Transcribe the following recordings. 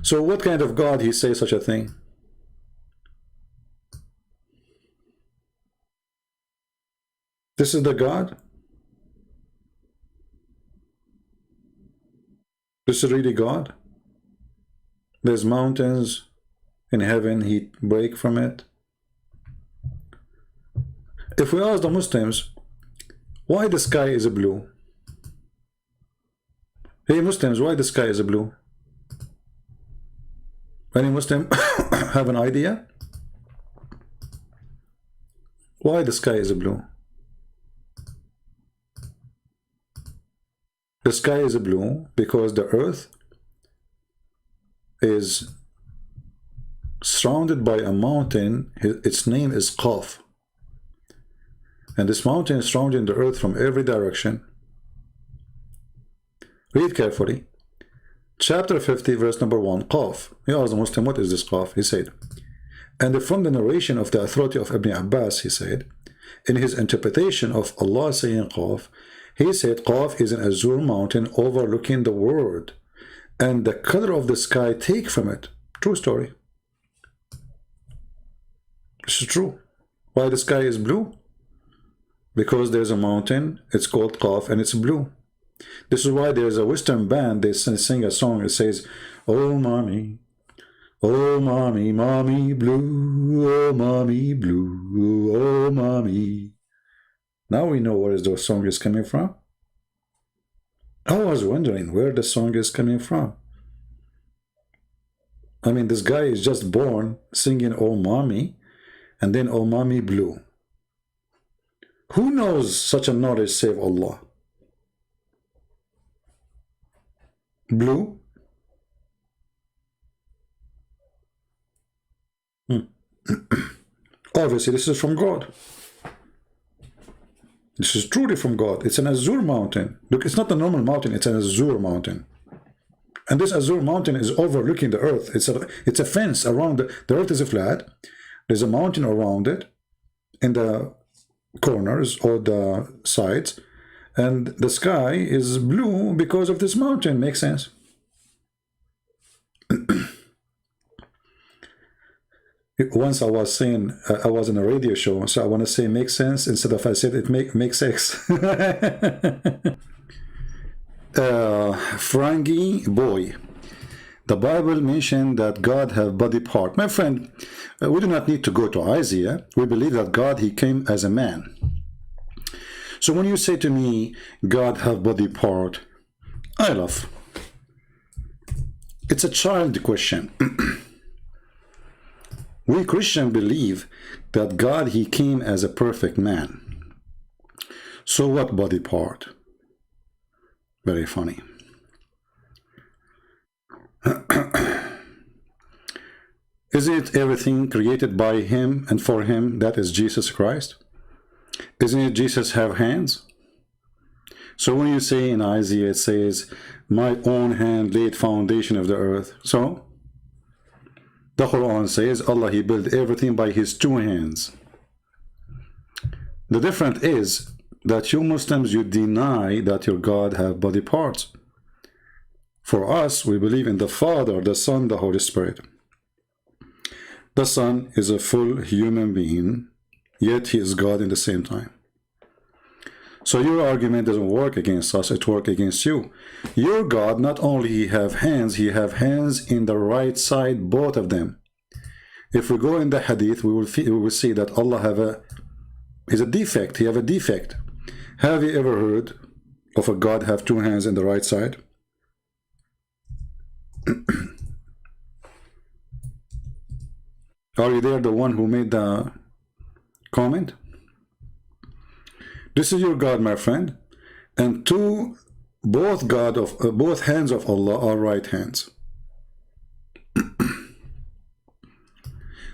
So what kind of God he say such a thing? This is the God? This is really God? There's mountains in heaven, he break from it. If we ask the Muslims, why the sky is blue? Hey Muslims, why the sky is blue? Any Muslim have an idea? Why the sky is blue? The sky is blue because the earth is surrounded by a mountain. Its name is Qaf. And this mountain is surrounding the earth from every direction. Read carefully. Chapter 50, verse number 1, Qaf. He asked the Muslim, what is this Qaf? He said, and from the narration of the authority of Ibn Abbas, he said, in his interpretation of Allah saying Qaf, he said Qaf is an azure mountain overlooking the world, and the color of the sky take from it. True story. This is true. Why the sky is blue? Because there's a mountain, it's called Qaf, and it's blue. This is why there's a Western band, they sing a song that says, oh mommy, mommy blue, oh mommy blue, oh mommy. Now we know where the song is coming from. I was wondering where the song is coming from. I mean, this guy is just born singing oh mommy, and then oh mommy blue. Who knows such a knowledge save Allah? Blue? Obviously, this is from God. This is truly from God. It's an azure mountain. Look, it's not a normal mountain, it's an azure mountain. And this azure mountain is overlooking the earth. It's a fence around the earth is flat. There's a mountain around it in the corners or the sides. And the sky is blue because of this mountain. Makes sense? Once I was saying, I was in a radio show, so I want to say make sense instead of I said it make sex. Frankie boy, the Bible mentioned that God have body part. My friend, we do not need to go to Isaiah. We believe that God, he came as a man. So when you say to me, God have body part, I laugh. It's a child question. We Christians believe that God, he came as a perfect man. So what body part? Very funny. Isn't everything created by him and for him? That is Jesus Christ. Isn't it Jesus have hands? So when you say in Isaiah, it says, my own hand laid foundation of the earth. So the Quran says Allah, he built everything by his two hands. The difference is that you Muslims, you deny that your God have body parts. For us, we believe in the Father, the Son, the Holy Spirit. The Son is a full human being, yet he is God in the same time. So your argument doesn't work against us, it works against you. Your God, not only he have hands in the right side, both of them. If we go in the hadith, we will see that Allah is a defect, he have a defect. Have you ever heard of a God have two hands in the right side? Are you there, the one who made the comment? This is your God, my friend, and both hands of Allah are right hands.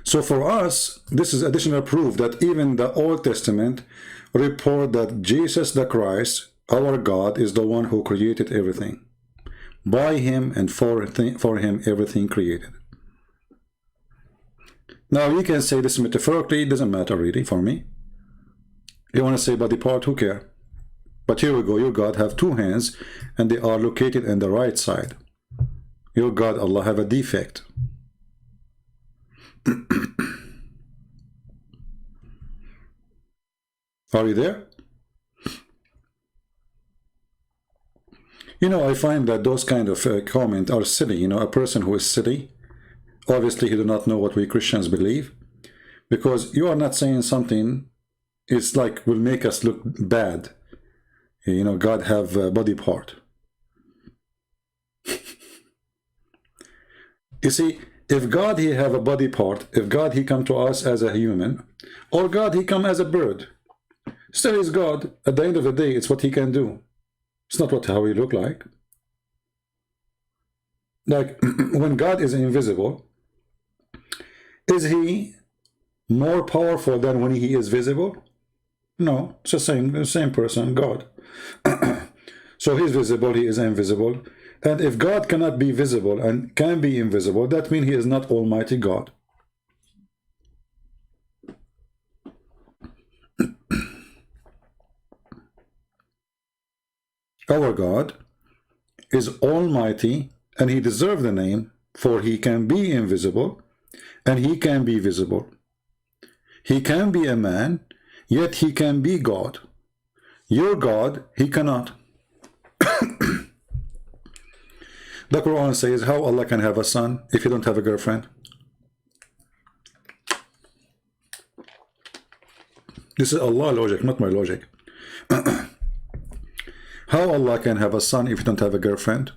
So for us, this is additional proof that even the Old Testament report that Jesus the Christ, our God, is the one who created everything. By him and for him everything created. Now you can say this metaphorically, it doesn't matter really for me. You want to say body part, who cares? But here we go, your God have two hands and they are located in the right side. Your God, Allah, have a defect. Are you there? You know, I find that those kind of comments are silly. You know, a person who is silly, obviously he do not know what we Christians believe, because you are not saying something, it's like will make us look bad. You know, God have a body part. You see, if God he have a body part, if God he come to us as a human, or God he come as a bird, still is God. At the end of the day, it's what he can do. It's not what how he look like. Like when God is invisible, is he more powerful than when he is visible? No, it's the same person, God. So he's visible, he is invisible. And if God cannot be visible and can be invisible, that means he is not Almighty God. Our God is Almighty, and he deserves the name, for he can be invisible and he can be visible. He can be a man, yet he can be God. Your God, he cannot. The Quran says, how Allah can have a son if you don't have a girlfriend? This is Allah logic, not my logic. How Allah can have a son if you don't have a girlfriend?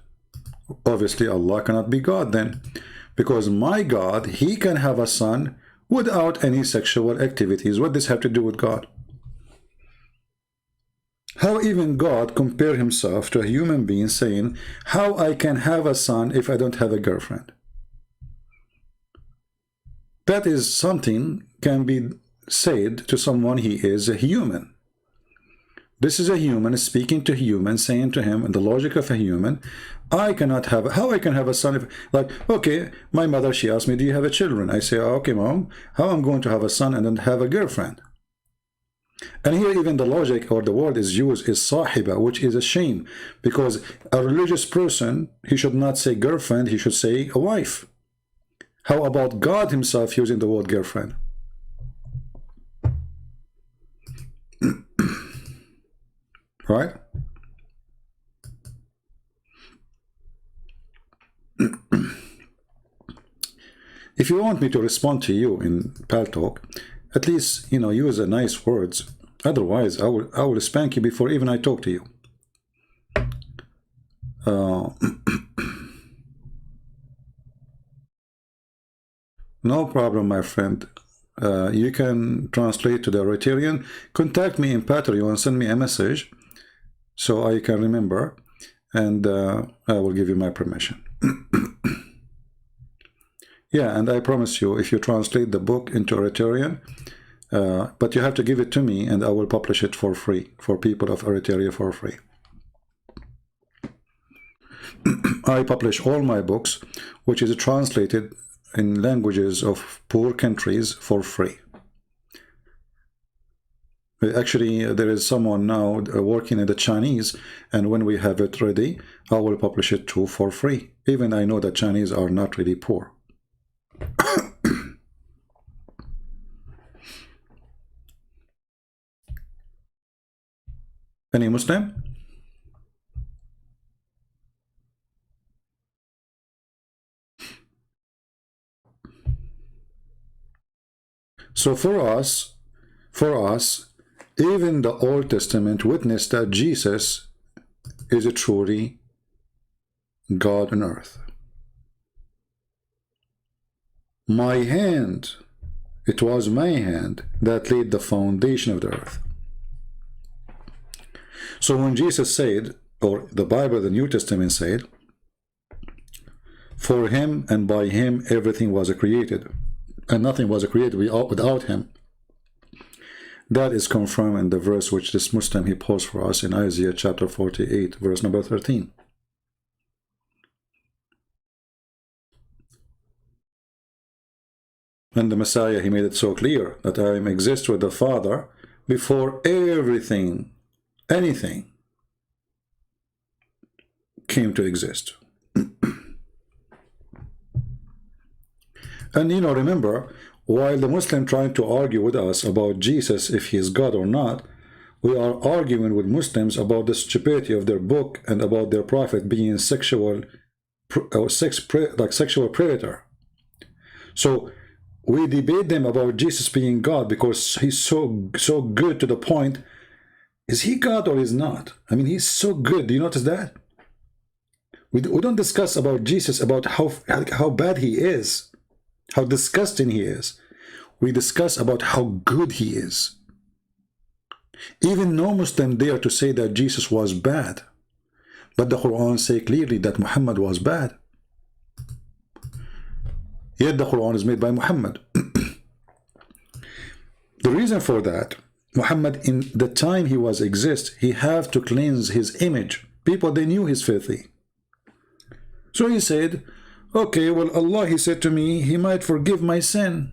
Obviously Allah cannot be God then, because my God, he can have a son without any sexual activities. What does this have to do with God? How even God compare himself to a human being, saying, how I can have a son if I don't have a girlfriend? That is something can be said to someone he is a human. This is a human speaking to human, saying to him, in the logic of a human, I cannot have, how I can have a son if, like, okay, my mother, she asked me, do you have a children? I say, okay, mom, how I'm going to have a son and then have a girlfriend? And here even the logic or the word is used is sahiba, which is a shame, because a religious person, he should not say girlfriend, he should say a wife. How about God himself using the word girlfriend? Right? If you want me to respond to you in Pal Talk, at least, you know, use a nice words. Otherwise, I will spank you before even I talk to you. No problem, my friend. You can translate to the Rotarian. Contact me in Patreon, send me a message so I can remember, and I will give you my permission. Yeah, and I promise you, if you translate the book into Rotarian, but you have to give it to me, and I will publish it for free for people of Eritrea for free. I publish all my books, which is translated in languages of poor countries for free. Actually, there is someone now working in the Chinese, and when we have it ready, I will publish it too for free. Even I know that Chinese are not really poor. Any Muslim? So for us, even the Old Testament witnessed that Jesus is a truly God on earth. My hand, it was my hand that laid the foundation of the earth. So when Jesus said, or the Bible, the New Testament said, for him and by him everything was created, and nothing was created without him. That is confirmed in the verse which this Muslim he posed for us in Isaiah chapter 48, verse number 13. And the Messiah, he made it so clear that I exist with the Father before everything, anything, came to exist. And you know, remember, while the Muslim trying to argue with us about Jesus, if he is God or not, we are arguing with Muslims about the stupidity of their book and about their prophet being sexual sexual predator. So we debate them about Jesus being God because he's so good to the point. Is he God or is not? I mean, he's so good. Do you notice that? We don't discuss about Jesus, about how bad he is, how disgusting he is. We discuss about how good he is. Even no Muslim dare to say that Jesus was bad. But the Quran says clearly that Muhammad was bad. Yet the Quran is made by Muhammad. The reason for that, Muhammad, in the time he was exist, he have to cleanse his image. People, they knew he's filthy. So he said, okay, well, Allah, he said to me, he might forgive my sin.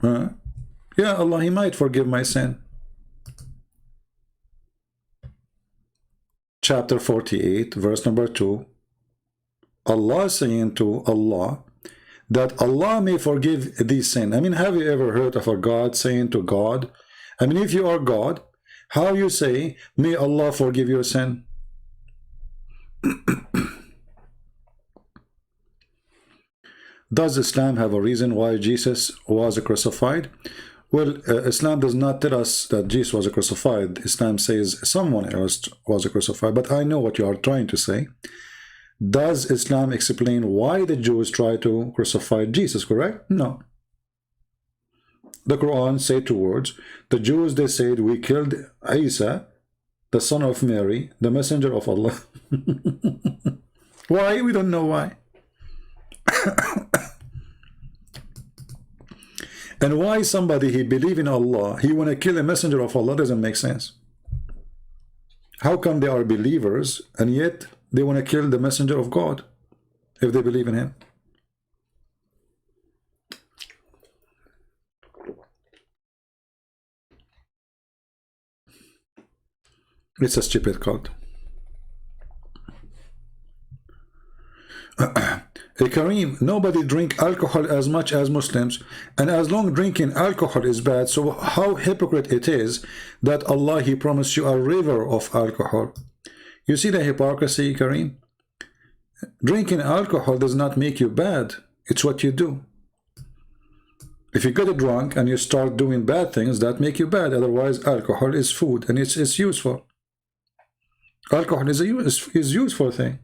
Yeah, Allah, he might forgive my sin. Chapter 48, verse number 2. Allah saying to Allah, that Allah may forgive these sin. I mean, have you ever heard of a God saying to God? I mean, if you are God, how you say, may Allah forgive your sin? Does Islam have a reason why Jesus was crucified? Well, Islam does not tell us that Jesus was crucified. Islam says someone else was crucified, but I know what you are trying to say. Does Islam explain why the Jews tried to crucify Jesus, correct? No. The Quran say two words. The Jews, they said, we killed Isa, the son of Mary, the messenger of Allah. Why? We don't know why. And why somebody, he believe in Allah, he want to kill a messenger of Allah, doesn't make sense. How come they are believers and yet they want to kill the messenger of God if they believe in him? It's a stupid cult. Kareem, nobody drink alcohol as much as Muslims, and as long drinking alcohol is bad, so how hypocrite it is that Allah, he promised you a river of alcohol. You see the hypocrisy, Kareem? Drinking alcohol does not make you bad. It's what you do. If you get drunk and you start doing bad things, that make you bad. Otherwise, alcohol is food and it's useful. Alcohol is a useful thing.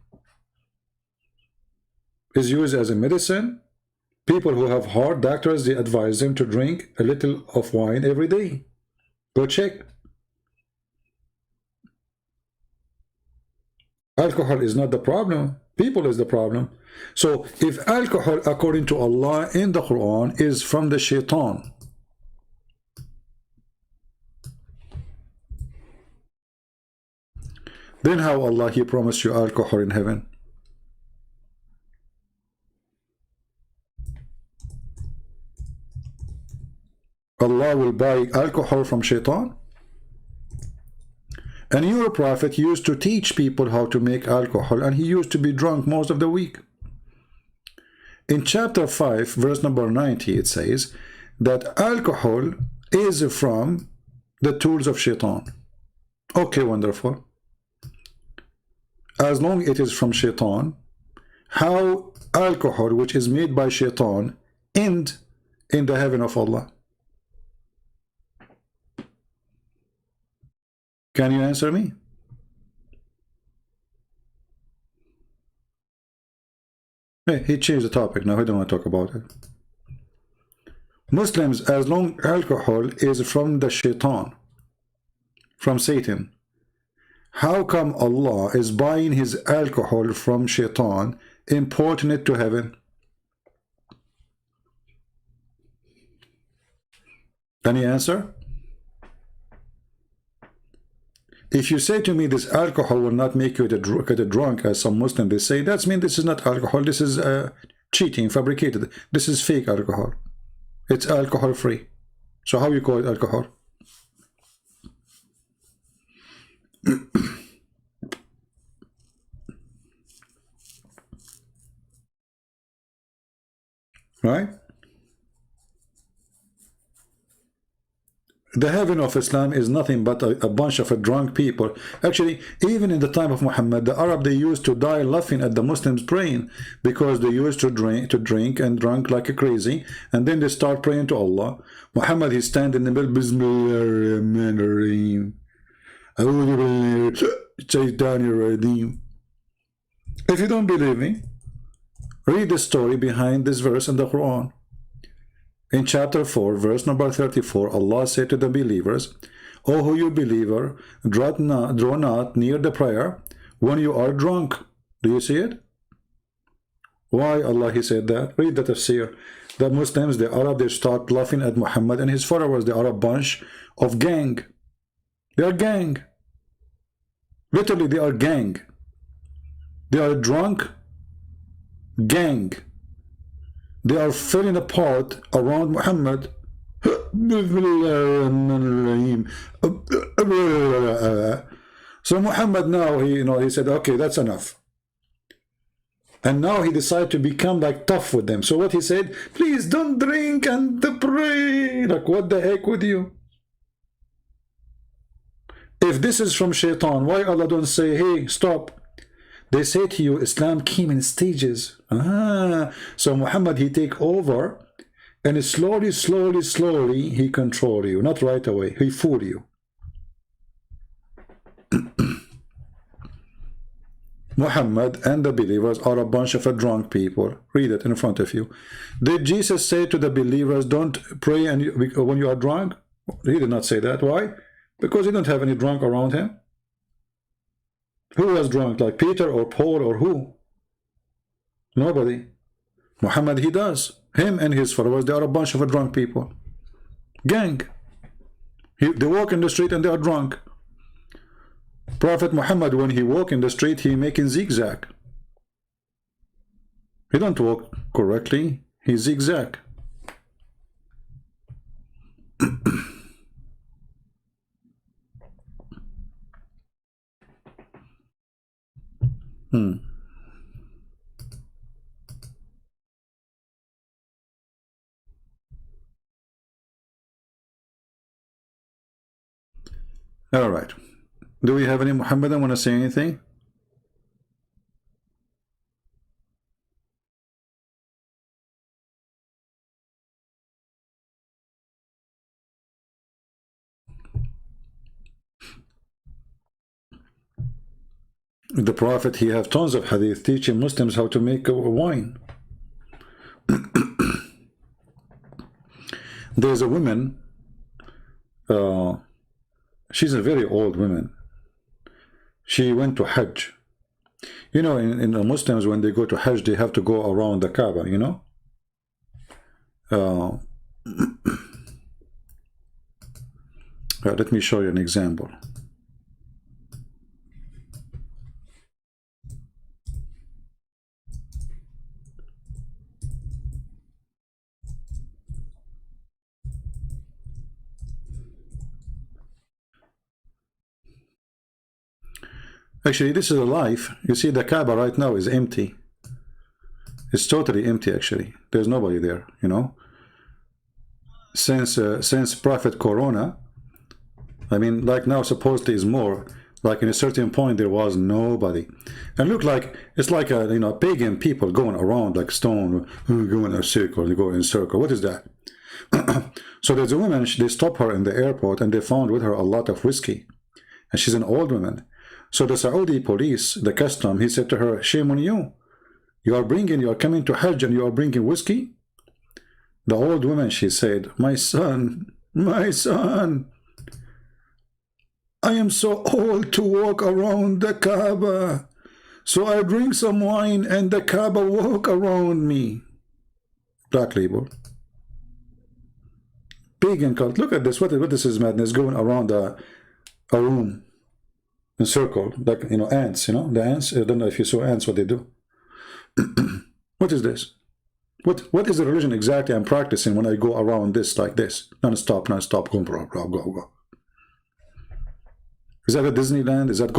Is used as a medicine. People who have heart, doctors, they advise them to drink a little of wine every day. Go check. Alcohol is not the problem. People is the problem. So if alcohol, according to Allah in the Quran, is from the shaitan, then how Allah, he promised you alcohol in heaven? Allah will buy alcohol from shaitan? And your prophet used to teach people how to make alcohol, and he used to be drunk most of the week. In chapter 5, verse number 90, it says that alcohol is from the tools of shaitan. Okay, wonderful. As long it is from shaitan, how alcohol, which is made by shaitan, end in the heaven of Allah? Can you answer me? Hey, he changed the topic. Now he don't want to talk about it. Muslims, as long alcohol is from the shaitan, from Satan, how come Allah is buying his alcohol from shaitan, importing it to heaven? Any answer? If you say to me this alcohol will not make you get drunk, as some Muslims they say, that means this is not alcohol, this is cheating, fabricated. This is fake alcohol. It's alcohol free. So how you call it alcohol? right? The heaven of Islam is nothing but a bunch of drunk people. Actually, even in the time of Muhammad, the Arab, they used to die laughing at the Muslims praying, because they used to drink and drunk like a crazy, and then they start praying to Allah. Muhammad, he stand in the middle, Bismillahirrahmanirrahim. If you don't believe me, read the story behind this verse in the Quran. In chapter 4, verse number 34, Allah said to the believers, "O who you believer, draw not near the prayer when you are drunk." Do you see it? Why Allah he said that? Read the tafsir. The Muslims, the Arab, they start laughing at Muhammad and his followers. They are a bunch of gang. They are gang. Literally, they are gang. They are drunk gang. They are falling apart around Muhammad. So Muhammad now, he said, okay, that's enough. And now he decided to become like tough with them. So what he said, please don't drink and pray. Like, what the heck with you? If this is from shaitan, why Allah don't say, hey, stop? They say to you, Islam came in stages. So Muhammad, he take over, and slowly, slowly, slowly, he control you. Not right away. He fool you. Muhammad and the believers are a bunch of drunk people. Read it in front of you. Did Jesus say to the believers, don't pray when you are drunk? He did not say that. Why? Because he don't have any drunk around him. Who was drunk, like Peter or Paul or who? Nobody. Muhammad, he does. Him and his followers, they are a bunch of drunk people. Gang. They walk in the street and they are drunk. Prophet Muhammad, when he walk in the street, he making zigzag. He don't walk correctly. He zigzag. All right. Do we have any Muhammadan want to say anything? The Prophet, he have tons of hadith teaching Muslims how to make wine. There's a woman, she's a very old woman. She went to Hajj. You know, in the Muslims, when they go to Hajj, they have to go around the Kaaba, you know. Let me show you an example. Actually, this is a life. You see, the Kaaba right now is empty. It's totally empty, actually. There's nobody there, you know. Since Prophet Corona, I mean, like now supposedly is more. Like in a certain point, there was nobody. And look like, it's like a, you know, pagan people going around like stone, going in a circle, they go in a circle. What is that? So there's a woman, they stop her in the airport and they found with her a lot of whiskey. And she's an old woman. So the Saudi police, the custom, he said to her, shame on you. You are coming to Hajj and you are bringing whiskey? The old woman, she said, my son, I am so old to walk around the Kaaba. So I drink some wine and the Kaaba walk around me. Black label. Pagan cult. Look at this. What this is madness going around a room. In circle, like, you know, ants, you know, the ants. I don't know if you saw ants, what they do. What is this? What is the religion exactly I'm practicing when I go around this like this? Non-stop, go, go. Is that a Disneyland? Is that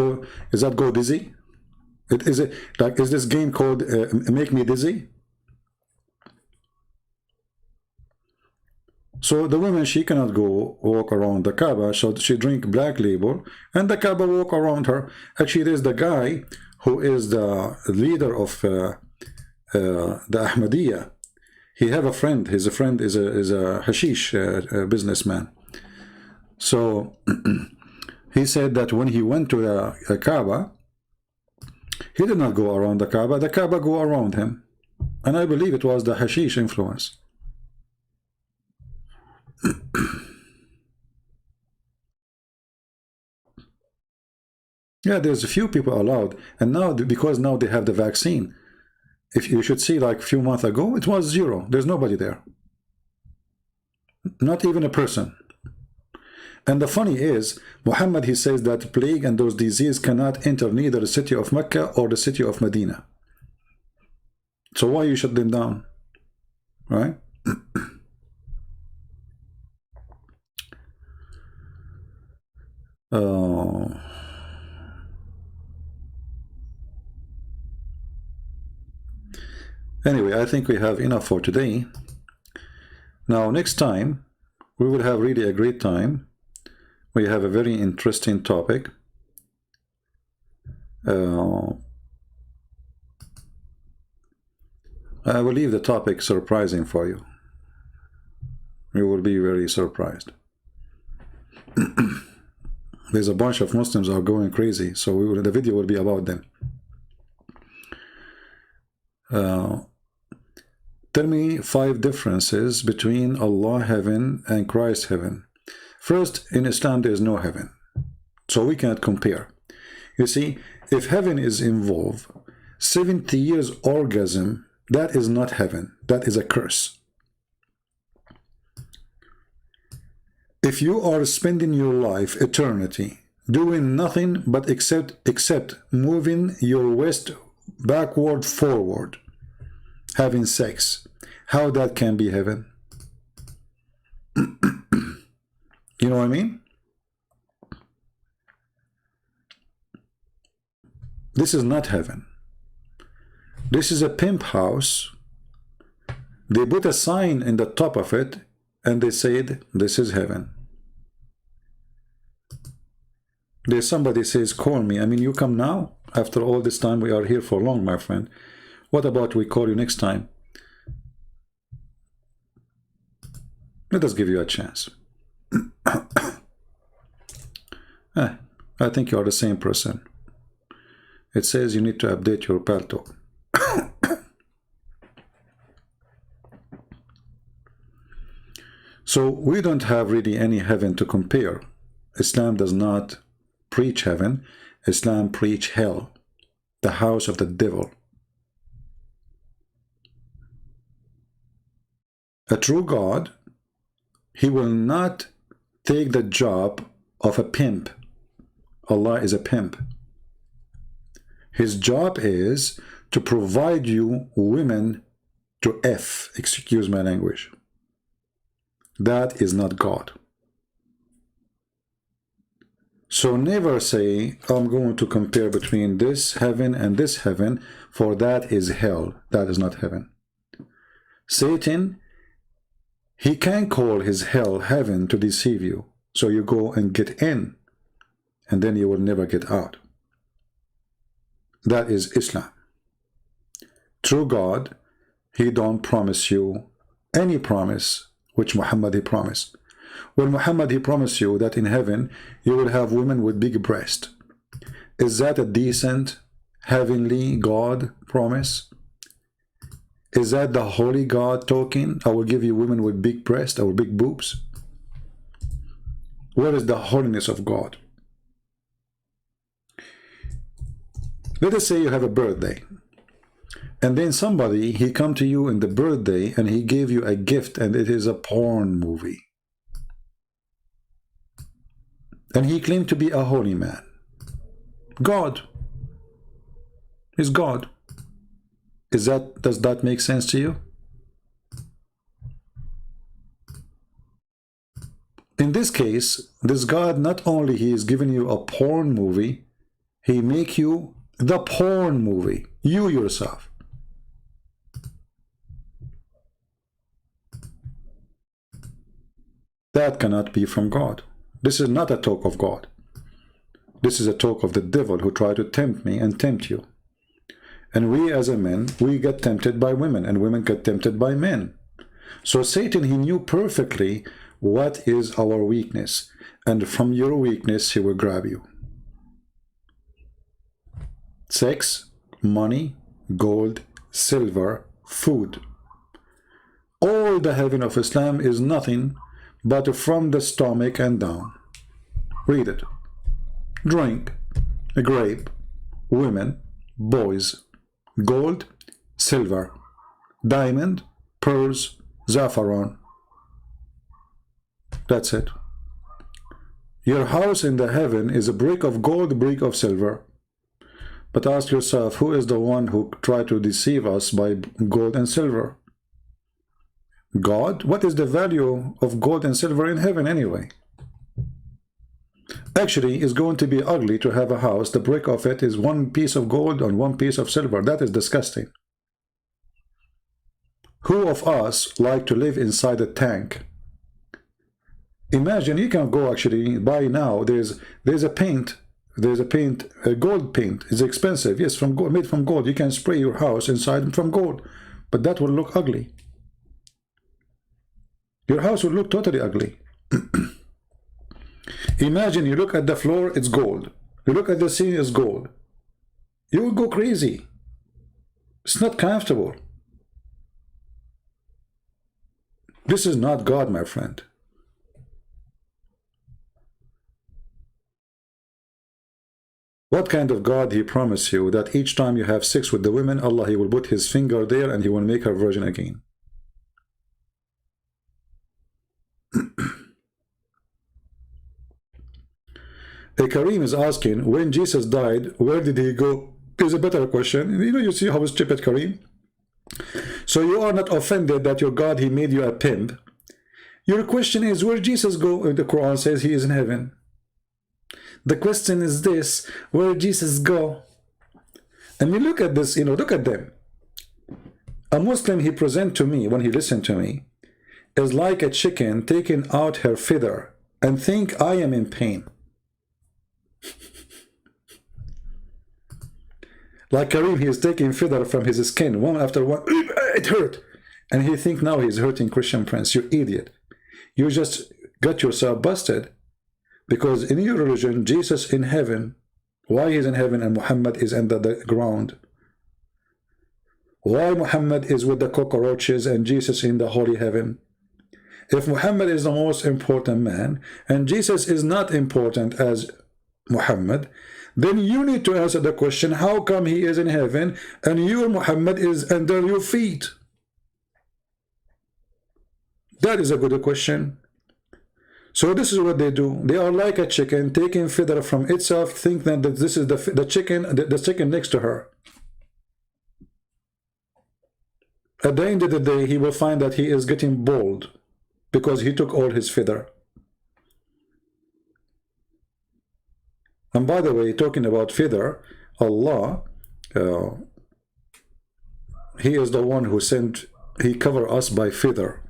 go dizzy? Is this game called Make Me Dizzy? So the woman, she cannot go walk around the Kaaba, so she drink black label, and the Kaaba walk around her. Actually, there's the guy who is the leader of the Ahmadiyya. He have a friend. His friend is a hashish businessman. So he said that when he went to the Kaaba, he did not go around the Kaaba go around him. And I believe it was the hashish influence. Yeah, there's a few people allowed. And now, because now they have the vaccine, if you should see, like a few months ago, it was zero. There's nobody there. Not even a person. And the funny is, Muhammad, he says that plague and those diseases cannot enter neither the city of Mecca or the city of Medina. So why you shut them down? Right? Anyway, I think we have enough for today. Now, next time, we will have really a great time. We have a very interesting topic. I will leave the topic surprising for you. You will be very surprised. There's a bunch of Muslims are going crazy, so the video will be about them. Tell me 5 differences between Allah heaven and Christ heaven. First, in Islam there is no heaven, so we cannot compare. You see, if heaven is involved, 70 years orgasm, that is not heaven, that is a curse. If you are spending your life, eternity, doing nothing but except moving your waist backward, forward, having sex, how that can be heaven? You know what I mean? This is not heaven. This is a pimp house. They put a sign in the top of it and they said, this is heaven. There's somebody says, call me. I mean, you come now? After all this time, we are here for long, my friend. What about we call you next time? Let us give you a chance. I think you are the same person. It says you need to update your palto. So we don't have really any heaven to compare. Islam does not preach heaven. Islam preach hell, the house of the devil. A true God, he will not take the job of a pimp. Allah is a pimp. His job is to provide you women to F, excuse my language. That is not God. So never say, I'm going to compare between this heaven and this heaven, for that is hell. That is not heaven. Satan, he can call his hell heaven to deceive you. So you go and get in, and then you will never get out. That is Islam. True God, he don't promise you any promise which Muhammad he promised. When Muhammad he promised you that in heaven you will have women with big breasts. Is that a decent heavenly God promise? Is that the holy God talking? I will give you women with big breasts or big boobs. Where is the holiness of God? Let us say you have a birthday, and then somebody, he come to you in the birthday and he gave you a gift, and it is a porn movie. And he claimed to be a holy man. God is God. Does that make sense to you? In this case, this God, not only he is giving you a porn movie, he make you the porn movie, you yourself. That cannot be from God. This is not a talk of God. This is a talk of the devil who tried to tempt me and tempt you. And we as a men, we get tempted by women, and women get tempted by men. So Satan, he knew perfectly what is our weakness. And from your weakness, he will grab you. Sex, money, gold, silver, food. All the heaven of Islam is nothing but from the stomach and down. Read it. Drink, a grape, women, boys, gold, silver, diamond, pearls, saffron. That's it. Your house in the heaven is a brick of gold, a brick of silver. But ask yourself, who is the one who tried to deceive us by gold and silver? God? What is the value of gold and silver in heaven anyway? Actually, it's going to be ugly to have a house. The brick of it is one piece of gold and one piece of silver. That is disgusting. Who of us like to live inside a tank? Imagine, you can go actually buy now. There's a paint. There's a gold paint. It's expensive. Yes, from gold, made from gold. You can spray your house inside from gold, but that will look ugly. Your house will look totally ugly. Imagine you look at the floor, it's gold. You look at the ceiling, it's gold. You will go crazy. It's not comfortable. This is not God, my friend. What kind of God he promised you that each time you have sex with the women, Allah, he will put his finger there and he will make her virgin again? Karim is asking, when Jesus died, where did he go? Is a better question. You see how stupid Karim? So you are not offended that your God, he made you a pimp. Your question is, where Jesus go? The Quran says he is in heaven. The question is this, where Jesus go? And we look at this, look at them. A Muslim, he present to me, when he listened to me, is like a chicken taking out her feather and think I am in pain. Like Karim, he is taking feather from his skin, one after one. It hurt. And he think now he's hurting Christian friends. You idiot. You just got yourself busted. Because in your religion, Jesus in heaven. Why he's in heaven and Muhammad is under the ground? Why Muhammad is with the cockroaches and Jesus in the holy heaven? If Muhammad is the most important man and Jesus is not important as Muhammad, then you need to answer the question, how come he is in heaven and your Muhammad is under your feet? That is a good question. So this is what they do. They are like a chicken taking feather from itself, think that this is the chicken next to her. At the end of the day, he will find that he is getting bald because he took all his feather. And by the way, talking about feather, Allah, he is the one who sent, he covered us by feather.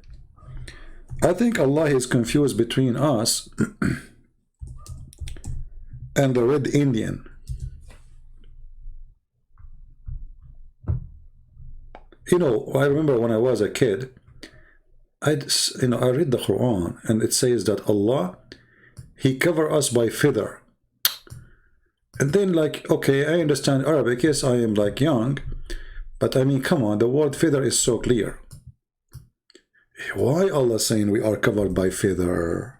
I think Allah is confused between us and the Red Indian. I remember when I was a kid, I read the Quran and it says that Allah, he covered us by feather. And then like, okay, I understand Arabic, yes, I am like young, but I mean, come on, the word feather is so clear. Why Allah saying we are covered by feather?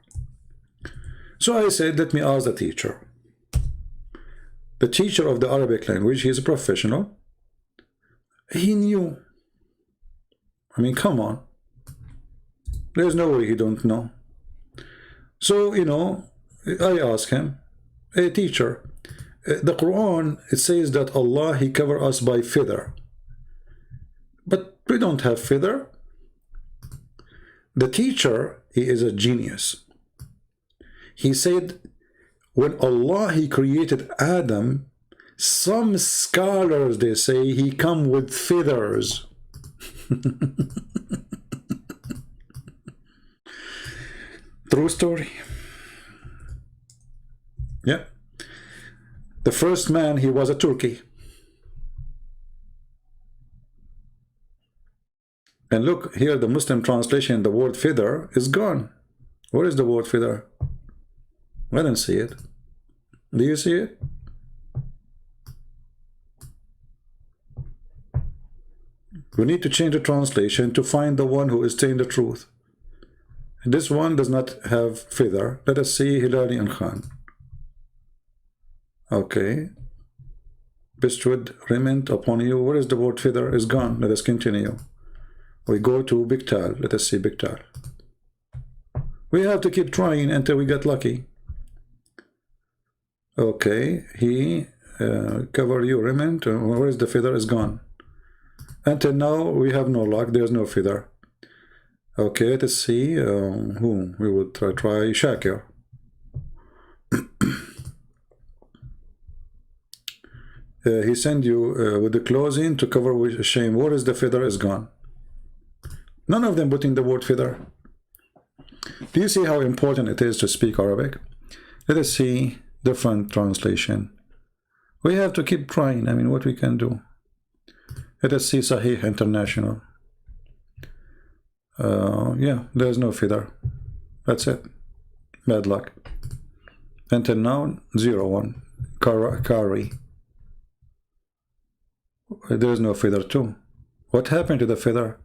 So I said, let me ask the teacher. The teacher of the Arabic language, he is a professional. He knew. I mean, come on. There's no way he don't know. So, I asked him, hey, teacher, the Quran, it says that Allah, he covered us by feather. But we don't have feather. The teacher, he is a genius. He said, when Allah, he created Adam, some scholars, they say, he come with feathers. True story. Yeah. The first man, he was a turkey. And look here, the Muslim translation, the word feather is gone. Where is the word feather? I don't see it. Do you see it? We need to change the translation to find the one who is saying the truth. This one does not have feather. Let us see Hilali and Khan. Okay. Bestowed raiment upon you. Where is the word feather? Is gone. Let us continue. We go to Biktal. Let us see Biktal. We have to keep trying until we get lucky. Okay. He cover your raiment. Where is the feather? Is gone. Until now, we have no luck. There's no feather. Okay, let us see who we would try Shakir. He sent you with the clothing to cover with shame. Where is the feather? Is gone. None of them putting the word feather. Do you see how important it is to speak Arabic? Let us see different translation. We have to keep trying. I mean, what we can do. Let us see Sahih International. Yeah, there's no feather. That's it. Bad luck. Until now, 01. Kari. There's no feather too. What happened to the feather?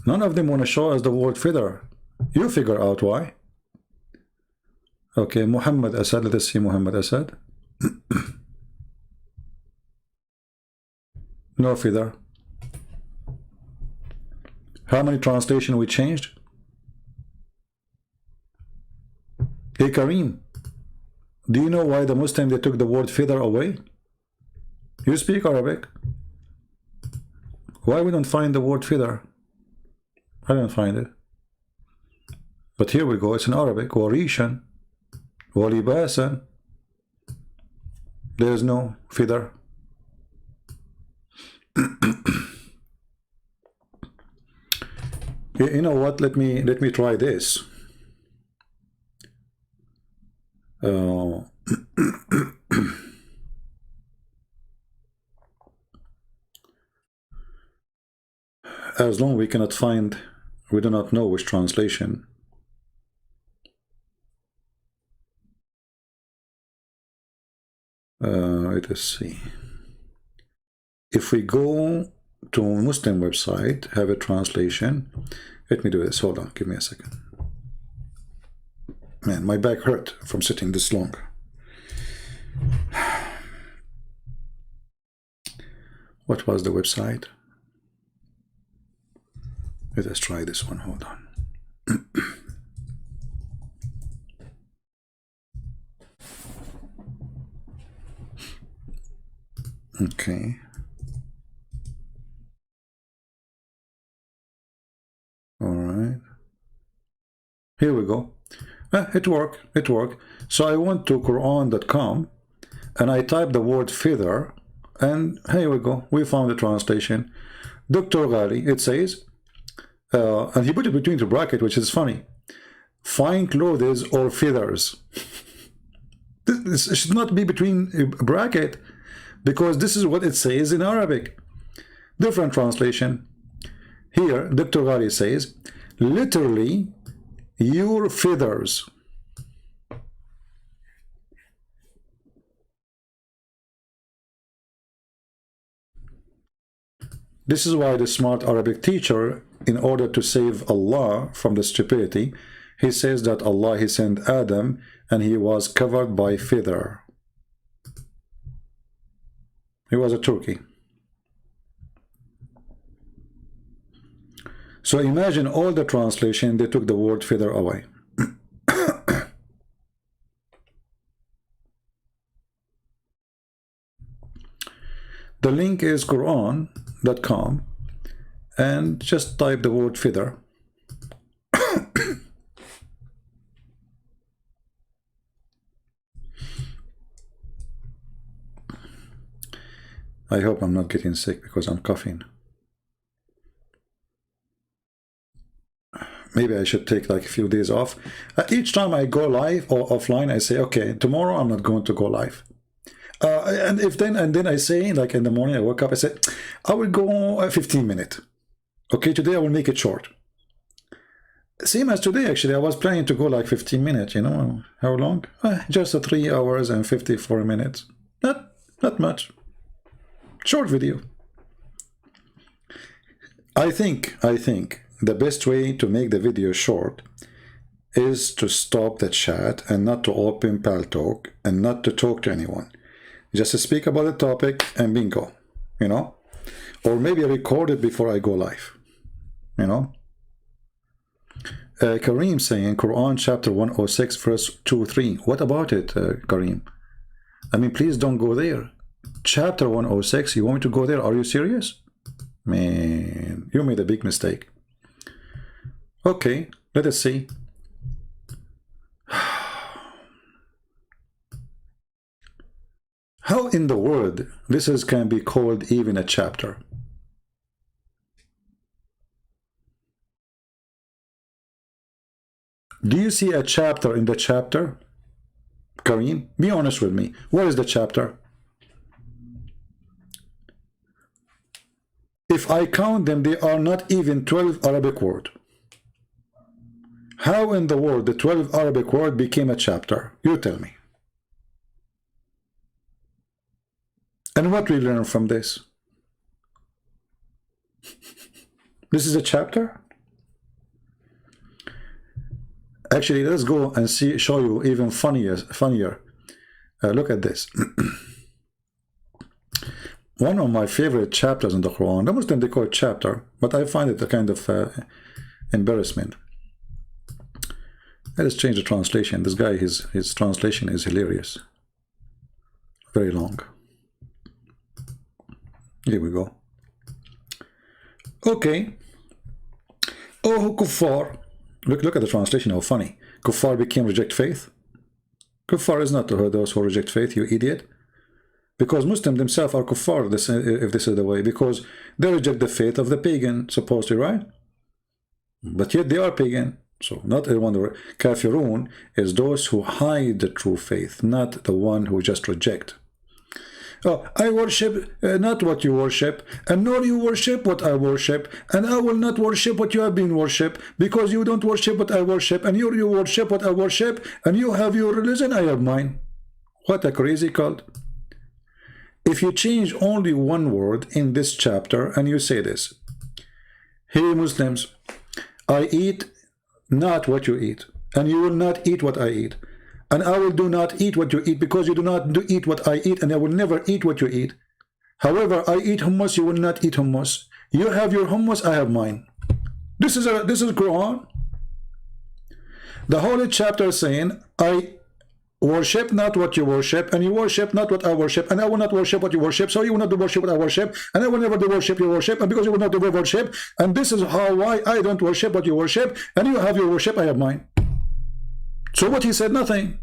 None of them want to show us the word feather. You figure out why. Okay, Muhammad Asad. Let us see Muhammad Asad. No feather. How many translations we changed? Hey Kareem, do you know why the Muslims they took the word feather away? You speak Arabic. Why we don't find the word feather? I don't find it. But here we go. It's in Arabic. Warishan, walibasan. There is no feather. You know what? Let me try this. As long as we cannot find, we do not know which translation. Let us see. If we go to a Muslim website, have a translation. Let me do this. Hold on. Give me a second. Man, my back hurt from sitting this long. What was the website? Let us try this one. Hold on. Okay. All right. Here we go. It worked. It worked. So I went to Qur'an.com and I typed the word feather, and here we go. We found the translation. Dr. Ghali, it says, and he put it between the bracket, which is funny. Fine clothes or feathers. This should not be between a bracket, because this is what it says in Arabic. Different translation. Here, Dr. Ghali says, literally, your feathers. This is why the smart Arabic teacher, in order to save Allah from the stupidity, he says that Allah, he sent Adam and he was covered by feather. He was a turkey. So imagine all the translation, they took the word feather away. The link is Qur'an.com and just type the word feather. I hope I'm not getting sick because I'm coughing. maybe I should take like a few days off. Each time I go live or offline, I say, okay, tomorrow I'm not going to go live. And then I say, like in the morning I wake up, I say, I will go 15 minutes. Okay, today I will make it short. Same as today, actually. I was planning to go like 15 minutes, you know. How long? Just 3 hours and 54 minutes. Not much. Short video. I think the best way to make the video short is to stop the chat and not to open Paltalk and not to talk to anyone. Just speak about the topic and bingo, you know. Or maybe record it before I go live, you know. Kareem saying Quran chapter 106 verse 2-3. What about it, Kareem? I mean, please don't go there. Chapter 106, you want me to go there? Are you serious? Man, you made a big mistake. Okay, let us see. How in the world this can be called even a chapter? Do you see a chapter in the chapter? Kareem, be honest with me. Where is the chapter? If I count them, they are not even 12 Arabic words. How in the world the 12 Arabic word became a chapter? You tell me. And what we learn from this? This is a chapter? Actually, let's go and show you even funnier. Look at this. One of my favorite chapters in the Quran, the Muslim they call it chapter, but I find it a kind of embarrassment. Let us change the translation. This guy, his translation is hilarious. Very long. Here we go. Okay. Oh, kuffar. Look at the translation, how funny. Kuffar became reject faith. Kuffar is not those who reject faith, you idiot. Because Muslims themselves are kuffar, if this is the way, because they reject the faith of the pagan, supposedly, right? But yet they are pagan. So not everyone. Kafirun is those who hide the true faith, not the one who just reject. Oh, I worship not what you worship, and nor you worship what I worship, and I will not worship what you have been worship, because you don't worship what I worship, and you worship what I worship, and you have your religion, I have mine. What a crazy cult. If you change only one word in this chapter, and you say this, hey Muslims, I eat not what you eat, and you will not eat what I eat. And I will do not eat what you eat, because you do not eat what I eat, and I will never eat what you eat. However, I eat hummus, you will not eat hummus. You have your hummus, I have mine. This is Quran. The holy chapter is saying, I worship not what you worship, and you worship not what I worship, and I will not worship what you worship, so you will not do worship what I worship, and I will never do worship you worship, and because you will not do worship, and this is why I don't worship what you worship, and you have your worship, I have mine. So what he said, nothing.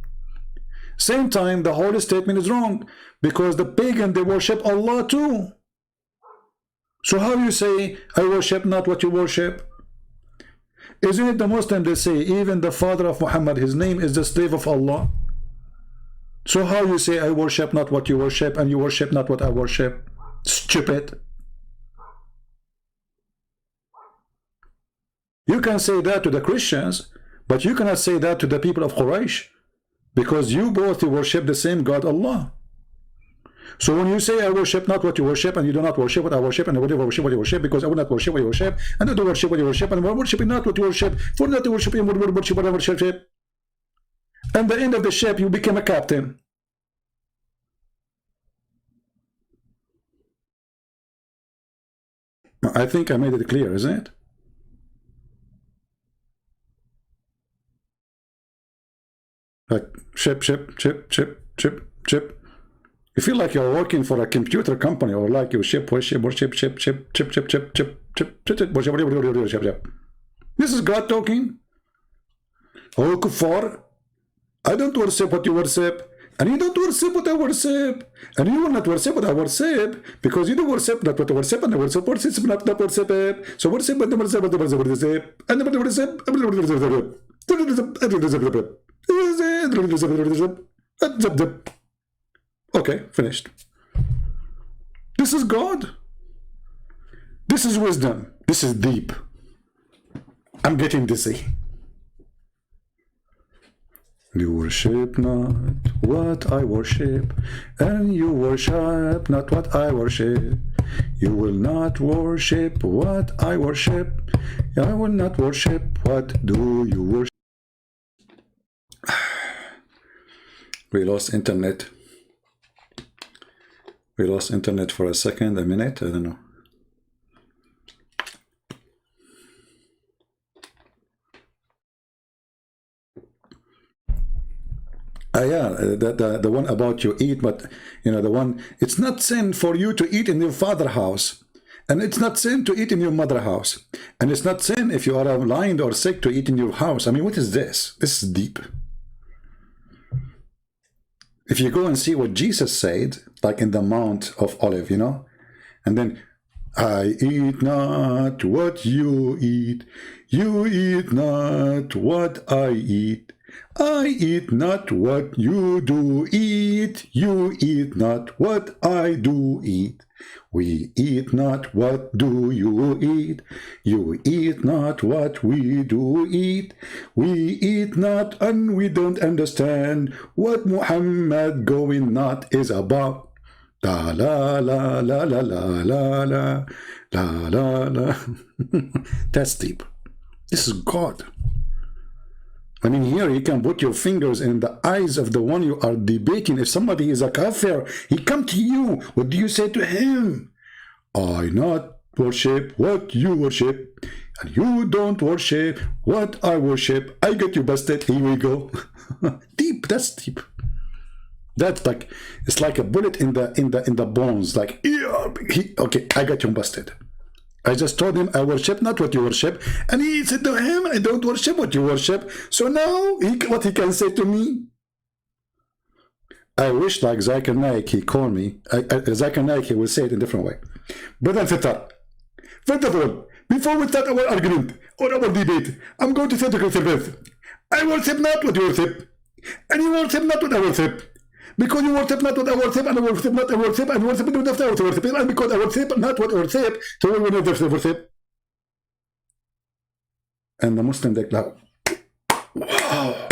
Same time, the holy statement is wrong, because the pagan, they worship Allah too. So how you say, I worship not what you worship? Isn't it the Muslim, they say, even the father of Muhammad, his name is the slave of Allah? So how you say, I worship not what you worship, and you worship not what I worship? Stupid. You can say that to the Christians, but you cannot say that to the people of Quraysh, because you both worship the same God, Allah. So when you say, I worship not what you worship, and you do not worship what I worship, and I will never worship what you worship, because I will not worship what you worship, and I do worship what you worship, and I will worship not what you worship, for not to worship, you will worship what I worship. And the end of the ship, you became a captain. I think I made it clear, isn't it? Like ship. You feel like you're working for a computer company, or like you ship. This is God talking. Oh, kuffar, I don't worship what you worship, And you don't worship what I worship. And you will not worship what I worship, because you don't worship not what I worship, and I worship not worship. So worship and worship and worship and worship. Okay, finished. This is God. This is wisdom. This is deep. I'm getting dizzy. You worship not what I worship, and you worship not what I worship. You will not worship what I worship. I will not worship. What do you worship? We lost internet. We lost internet for a second, a minute, I don't know. Yeah, the one about you eat, but you know, the one, it's not sin for you to eat in your father's house, and it's not sin to eat in your mother's house, and it's not sin if you are blind or sick to eat in your house. I mean, what is this? This is deep. If you go and see what Jesus said, like in the Mount of Olive, you know, and then, I eat not what you eat not what I eat. I eat not what you do eat, you eat not what I do eat. We eat not what do you eat, you eat not what we do eat. We eat not and we don't understand what Muhammad going not is about. La la la la la la la la la la la. That's deep. This is God. I mean, here you can put your fingers in the eyes of the one you are debating. If somebody is a kafir, he come to you. What do you say to him? I not worship what you worship, and you don't worship what I worship. I get you busted. Here we go. Deep. That's deep. That's like, it's like a bullet in the bones. Like, okay, I got you busted. I just told him I worship not what you worship, and he said to him, I don't worship what you worship. So now, what he can say to me? I wish, like Zakir Naik, he called me. Zakir Naik, he will say it in a different way. Brother Fitar, first of all, before we start our argument or our debate, I'm going to say to Christian Prince, I worship not what you worship, and you worship not what I worship. Because you worship not what I worship, and I worship not I worship, and worship not what I worship, and because I worship not what I worship, so we will never worship. And the Muslim declared, wow.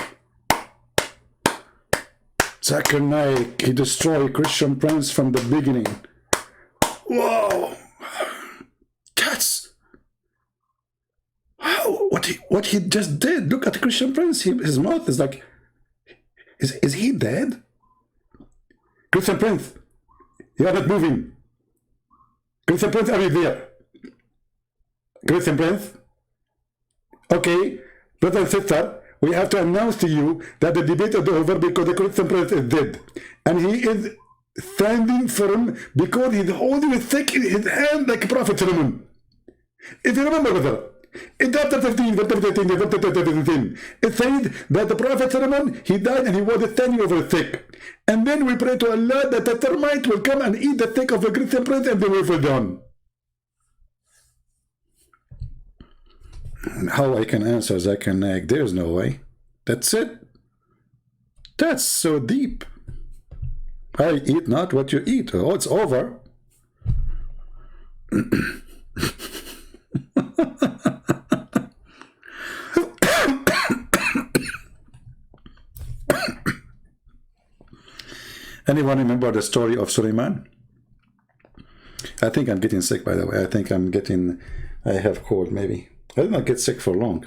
Zakir Naik, he destroyed Christian Prince from the beginning. Wow. That's what he just did. Look at Christian Prince. His mouth is like, is he dead? Christian Prince, you are not moving. Christian Prince, are you there? Christian Prince? Okay, brother and sister, we have to announce to you that the debate is over because the Christian Prince is dead. And he is standing firm because he's holding a stick in his hand like Prophet Solomon. If you remember, brother, in chapter 15, verse 13, it says that the Prophet Solomon, he died and he was standing over a stick. And then we pray to Allah that the termite will come and eat the stick of a Christian prince and they will fall down. How I can answer Zakir Naik? There's no way. That's it. That's so deep. I eat not what you eat. Oh, it's over. Anyone remember the story of Suleiman? I think I'm getting sick, by the way. I think I have cold, maybe. I did not get sick for long.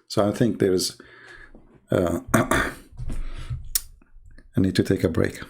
So I think there's, I need to take a break.